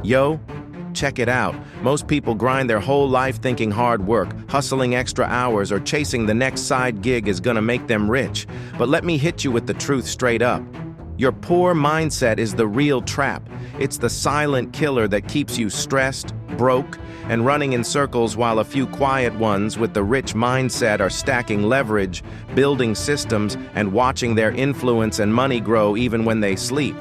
Yo, check it out. Most people grind their whole life thinking hard work, hustling extra hours, or chasing the next side gig is gonna make them rich. But let me hit you with the truth straight up. Your poor mindset is the real trap. It's the silent killer that keeps you stressed, broke, and running in circles while a few quiet ones with the rich mindset are stacking leverage, building systems, and watching their influence and money grow even when they sleep.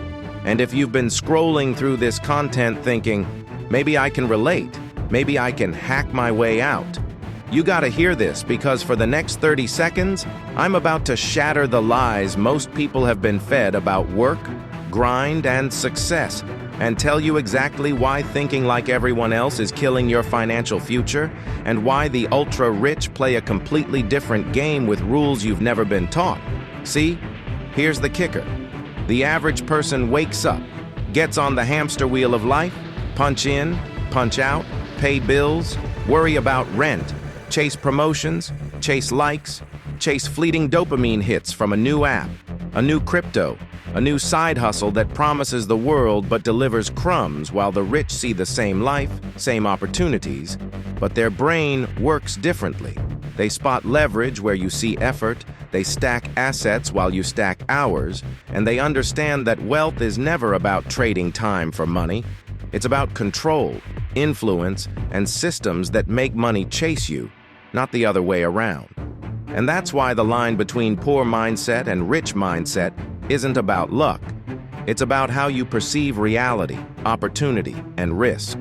And if you've been scrolling through this content thinking, maybe I can relate, maybe I can hack my way out, you gotta hear this, because for the next 30 seconds, I'm about to shatter the lies most people have been fed about work, grind, and success, and tell you exactly why thinking like everyone else is killing your financial future, and why the ultra-rich play a completely different game with rules you've never been taught. See, here's the kicker. The average person wakes up, gets on the hamster wheel of life, punch in, punch out, pay bills, worry about rent, chase promotions, chase likes, chase fleeting dopamine hits from a new app, a new crypto, a new side hustle that promises the world but delivers crumbs, while the rich see the same life, same opportunities, but their brain works differently. They spot leverage where you see effort, they stack assets while you stack hours, and they understand that wealth is never about trading time for money. It's about control, influence, and systems that make money chase you, not the other way around. And that's why the line between poor mindset and rich mindset isn't about luck. It's about how you perceive reality, opportunity, and risk.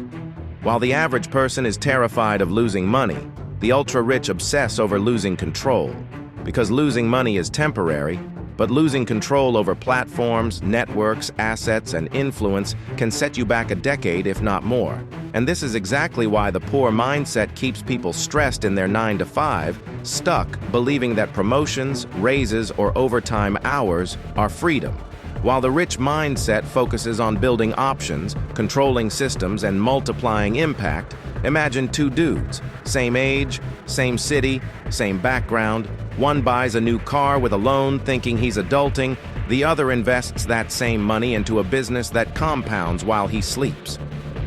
While the average person is terrified of losing money, the ultra-rich obsess over losing control. Because losing money is temporary, but losing control over platforms, networks, assets, and influence can set you back a decade, if not more. And this is exactly why the poor mindset keeps people stressed in their 9 to 5, stuck believing that promotions, raises, or overtime hours are freedom. While the rich mindset focuses on building options, controlling systems, and multiplying impact, imagine two dudes, same age, same city, same background. One buys a new car with a loan thinking he's adulting, the other invests that same money into a business that compounds while he sleeps.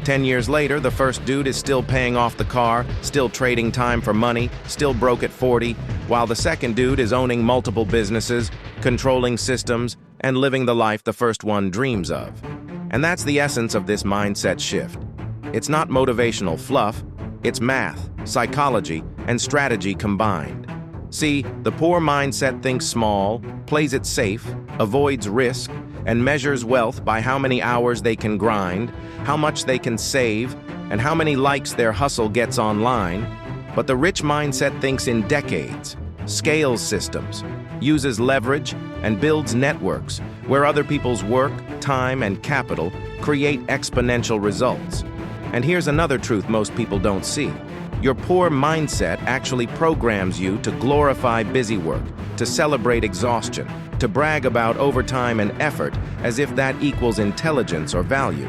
10 years later, the first dude is still paying off the car, still trading time for money, still broke at 40, while the second dude is owning multiple businesses, controlling systems, and living the life the first one dreams of. And that's the essence of this mindset shift. It's not motivational fluff, it's math, psychology, and strategy combined. See, the poor mindset thinks small, plays it safe, avoids risk, and measures wealth by how many hours they can grind, how much they can save, and how many likes their hustle gets online. But the rich mindset thinks in decades, scales systems, uses leverage, and builds networks where other people's work, time, and capital create exponential results. And here's another truth most people don't see. Your poor mindset actually programs you to glorify busy work, to celebrate exhaustion, to brag about overtime and effort as if that equals intelligence or value.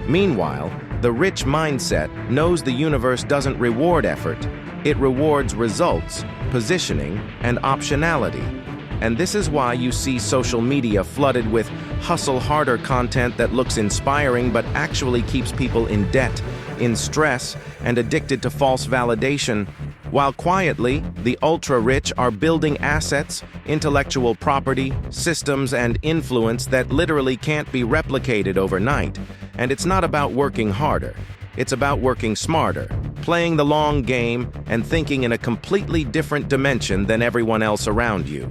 Meanwhile, the rich mindset knows the universe doesn't reward effort, it rewards results, positioning, and optionality. And this is why you see social media flooded with hustle harder content that looks inspiring but actually keeps people in debt, in stress, and addicted to false validation, while quietly, the ultra-rich are building assets, intellectual property, systems, and influence that literally can't be replicated overnight. And it's not about working harder. It's about working smarter, playing the long game, and thinking in a completely different dimension than everyone else around you.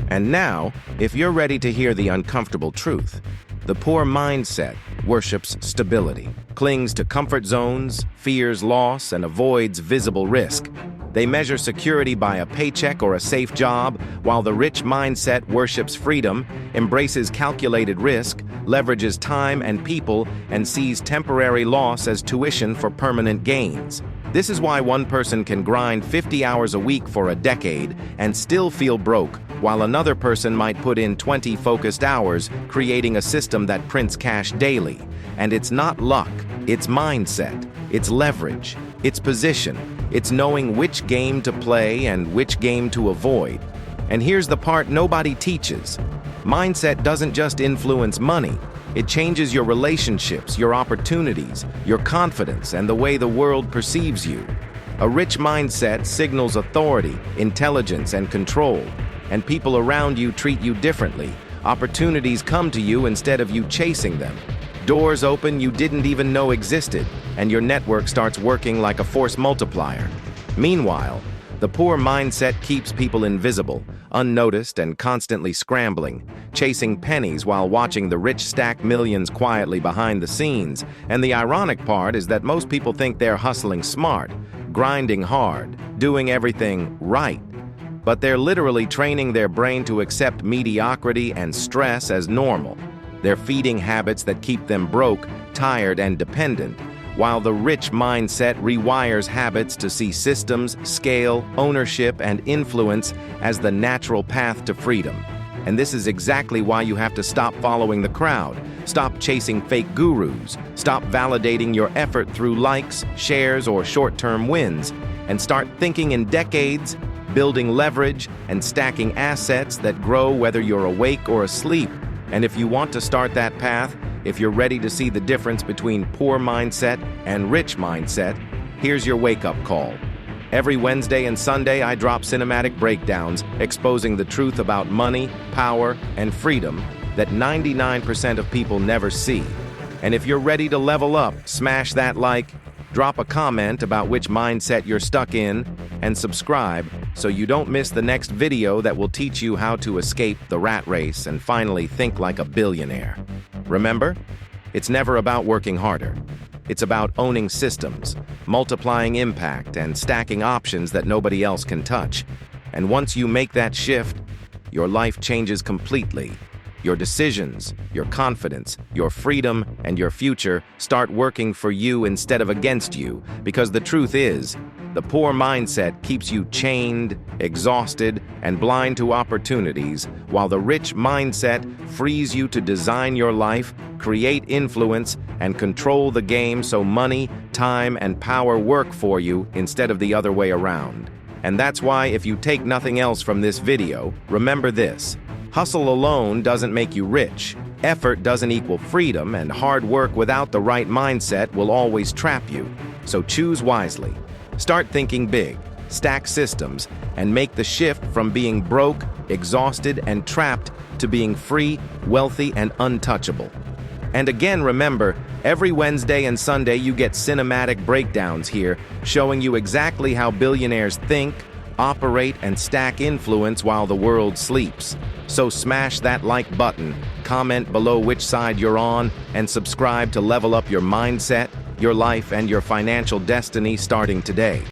And now, if you're ready to hear the uncomfortable truth, the poor mindset worships stability, clings to comfort zones, fears loss, and avoids visible risk. They measure security by a paycheck or a safe job, while the rich mindset worships freedom, embraces calculated risk, leverages time and people, and sees temporary loss as tuition for permanent gains. This is why one person can grind 50 hours a week for a decade and still feel broke, while another person might put in 20 focused hours creating a system that prints cash daily. And it's not luck, it's mindset, it's leverage, it's position, it's knowing which game to play and which game to avoid. And here's the part nobody teaches. Mindset doesn't just influence money, It changes your relationships, your opportunities, your confidence, and the way the world perceives you. A rich mindset signals authority, intelligence, and control, and people around you treat you differently. Opportunities come to you instead of you chasing them. Doors open you didn't even know existed, and your network starts working like a force multiplier. Meanwhile, the poor mindset keeps people invisible, unnoticed, and constantly scrambling, chasing pennies while watching the rich stack millions quietly behind the scenes. And the ironic part is that most people think they're hustling smart, grinding hard, doing everything right. But they're literally training their brain to accept mediocrity and stress as normal. They're feeding habits that keep them broke, tired, and dependent, while the rich mindset rewires habits to see systems, scale, ownership, and influence as the natural path to freedom. And this is exactly why you have to stop following the crowd, stop chasing fake gurus, stop validating your effort through likes, shares, or short-term wins, and start thinking in decades, building leverage, and stacking assets that grow whether you're awake or asleep. And if you want to start that path, if you're ready to see the difference between poor mindset and rich mindset, here's your wake-up call. Every Wednesday and Sunday, I drop cinematic breakdowns exposing the truth about money, power, and freedom that 99% of people never see. And if you're ready to level up, smash that like, drop a comment about which mindset you're stuck in, and subscribe so you don't miss the next video that will teach you how to escape the rat race and finally think like a billionaire. Remember, it's never about working harder. It's about owning systems, multiplying impact, and stacking options that nobody else can touch. And once you make that shift, your life changes completely. Your decisions, your confidence, your freedom, and your future start working for you instead of against you, because the truth is, the poor mindset keeps you chained, exhausted, and blind to opportunities, while the rich mindset frees you to design your life, create influence, and control the game so money, time, and power work for you instead of the other way around. And that's why, if you take nothing else from this video, remember this: hustle alone doesn't make you rich. Effort doesn't equal freedom, and hard work without the right mindset will always trap you. So choose wisely. Start thinking big, stack systems, and make the shift from being broke, exhausted, and trapped to being free, wealthy, and untouchable. And again, remember, every Wednesday and Sunday you get cinematic breakdowns here showing you exactly how billionaires think, operate, and stack influence while the world sleeps. So smash that like button, comment below which side you're on, and subscribe to level up your mindset, your life, and your financial destiny starting today.